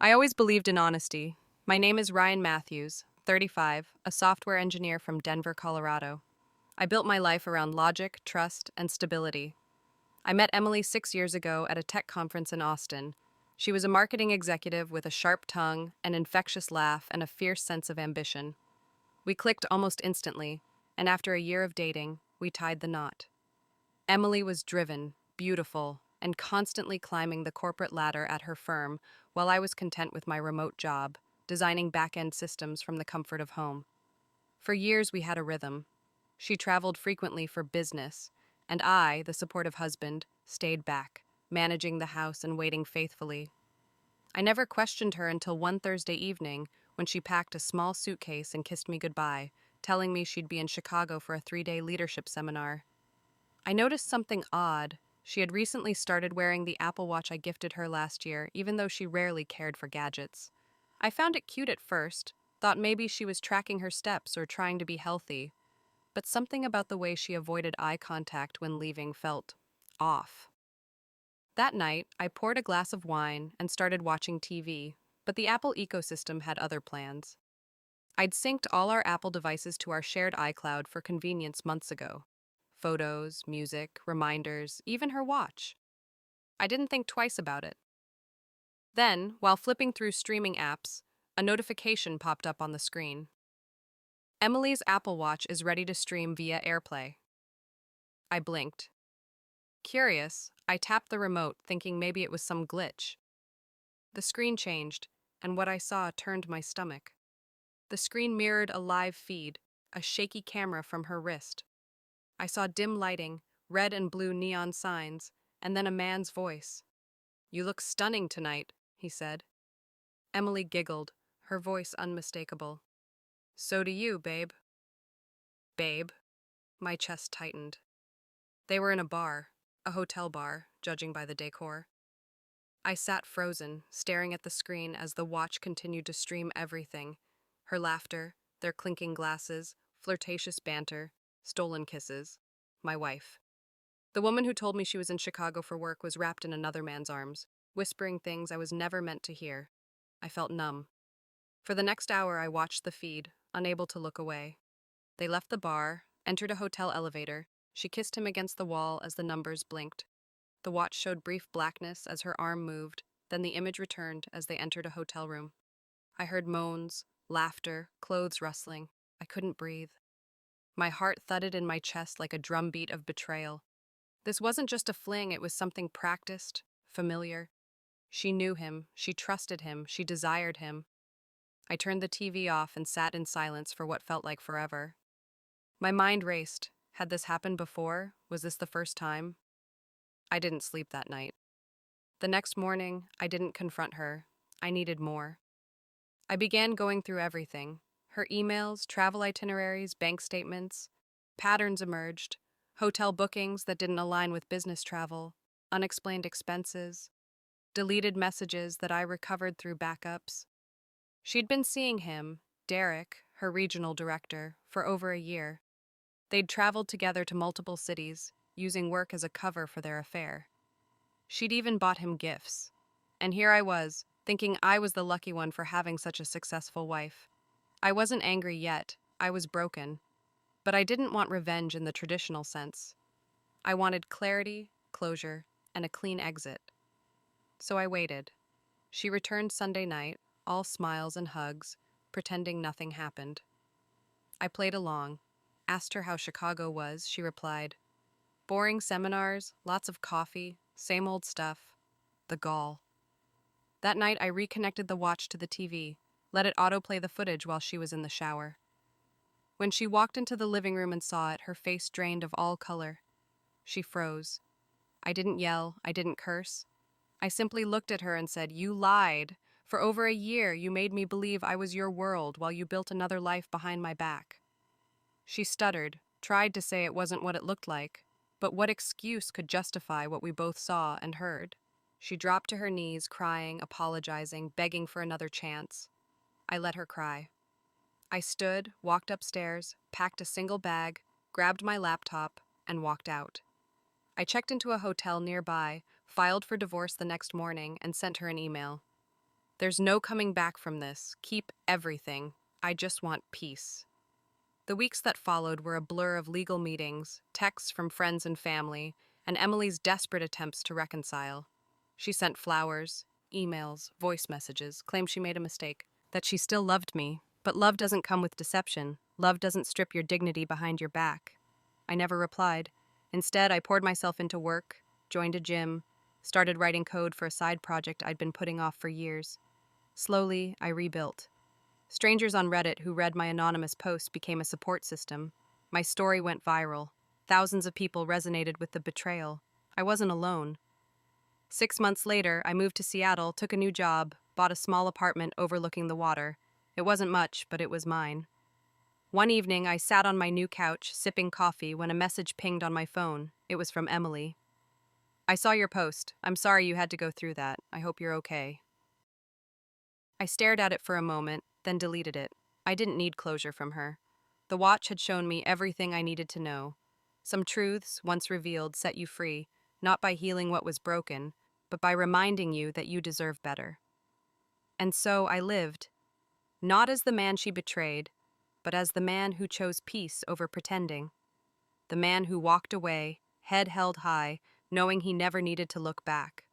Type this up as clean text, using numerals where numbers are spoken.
I always believed in honesty. My name is Ryan Matthews, 35, a software engineer from Denver, Colorado. I built my life around logic, trust, and stability. I met Emily 6 years ago at a tech conference in Austin. She was a marketing executive with a sharp tongue, an infectious laugh, and a fierce sense of ambition. We clicked almost instantly, and after a year of dating, we tied the knot. Emily was driven, beautiful, and constantly climbing the corporate ladder at her firm, while I was content with my remote job, designing back-end systems from the comfort of home. For years, we had a rhythm. She traveled frequently for business, and I, the supportive husband, stayed back, managing the house and waiting faithfully. I never questioned her until one Thursday evening when she packed a small suitcase and kissed me goodbye, telling me she'd be in Chicago for a 3-day leadership seminar. I noticed something odd. She had recently started wearing the Apple Watch I gifted her last year, even though she rarely cared for gadgets. I found it cute at first, thought maybe she was tracking her steps or trying to be healthy, but something about the way she avoided eye contact when leaving felt off. That night, I poured a glass of wine and started watching TV, but the Apple ecosystem had other plans. I'd synced all our Apple devices to our shared iCloud for convenience months ago. Photos, music, reminders, even her watch. I didn't think twice about it. Then, while flipping through streaming apps, a notification popped up on the screen. Emily's Apple Watch is ready to stream via AirPlay. I blinked. Curious, I tapped the remote, thinking maybe it was some glitch. The screen changed, and what I saw turned my stomach. The screen mirrored a live feed, a shaky camera from her wrist. I saw dim lighting, red and blue neon signs, and then a man's voice. "You look stunning tonight," he said. Emily giggled, her voice unmistakable. "So do you, babe." Babe? My chest tightened. They were in a bar, a hotel bar, judging by the decor. I sat frozen, staring at the screen as the watch continued to stream everything. Her laughter, their clinking glasses, flirtatious banter, stolen kisses. My wife. The woman who told me she was in Chicago for work was wrapped in another man's arms, whispering things I was never meant to hear. I felt numb. For the next hour, I watched the feed, unable to look away. They left the bar, entered a hotel elevator. She kissed him against the wall as the numbers blinked. The watch showed brief blackness as her arm moved, then the image returned as they entered a hotel room. I heard moans, laughter, clothes rustling. I couldn't breathe. My heart thudded in my chest like a drumbeat of betrayal. This wasn't just a fling, it was something practiced, familiar. She knew him, she trusted him, she desired him. I turned the TV off and sat in silence for what felt like forever. My mind raced. Had this happened before? Was this the first time? I didn't sleep that night. The next morning, I didn't confront her. I needed more. I began going through everything. Her emails, travel itineraries, bank statements. Patterns emerged. Hotel bookings that didn't align with business travel, unexplained expenses, deleted messages that I recovered through backups. She'd been seeing him, Derek, her regional director, for over a year. They'd traveled together to multiple cities, using work as a cover for their affair. She'd even bought him gifts. And here I was, thinking I was the lucky one for having such a successful wife. I wasn't angry yet, I was broken. But I didn't want revenge in the traditional sense. I wanted clarity, closure, and a clean exit. So I waited. She returned Sunday night, all smiles and hugs, pretending nothing happened. I played along. Asked her how Chicago was, she replied, "Boring seminars, lots of coffee, same old stuff." The gall. That night I reconnected the watch to the TV, let it autoplay the footage while she was in the shower. When she walked into the living room and saw it, her face drained of all color. She froze. I didn't yell, I didn't curse. I simply looked at her and said, "You lied. For over a year, you made me believe I was your world while you built another life behind my back." She stuttered, tried to say it wasn't what it looked like, but what excuse could justify what we both saw and heard? She dropped to her knees, crying, apologizing, begging for another chance. I let her cry. I stood, walked upstairs, packed a single bag, grabbed my laptop, and walked out. I checked into a hotel nearby, filed for divorce the next morning, and sent her an email. There's no coming back from this. Keep everything. I just want peace. The weeks that followed were a blur of legal meetings, texts from friends and family, and Emily's desperate attempts to reconcile. She sent flowers, emails, voice messages, claimed she made a mistake, that she still loved me. But love doesn't come with deception. Love doesn't strip your dignity behind your back. I never replied. Instead, I poured myself into work, joined a gym, started writing code for a side project I'd been putting off for years. Slowly, I rebuilt. Strangers on Reddit who read my anonymous post became a support system. My story went viral. Thousands of people resonated with the betrayal. I wasn't alone. 6 months later, I moved to Seattle, took a new job, bought a small apartment overlooking the water. It wasn't much, but it was mine. One evening, I sat on my new couch, sipping coffee, when a message pinged on my phone. It was from Emily. I saw your post. I'm sorry you had to go through that. I hope you're okay. I stared at it for a moment, then deleted it. I didn't need closure from her. The watch had shown me everything I needed to know. Some truths, once revealed, set you free, not by healing what was broken, but by reminding you that you deserve better. And so I lived, not as the man she betrayed, but as the man who chose peace over pretending. The man who walked away, head held high, knowing he never needed to look back.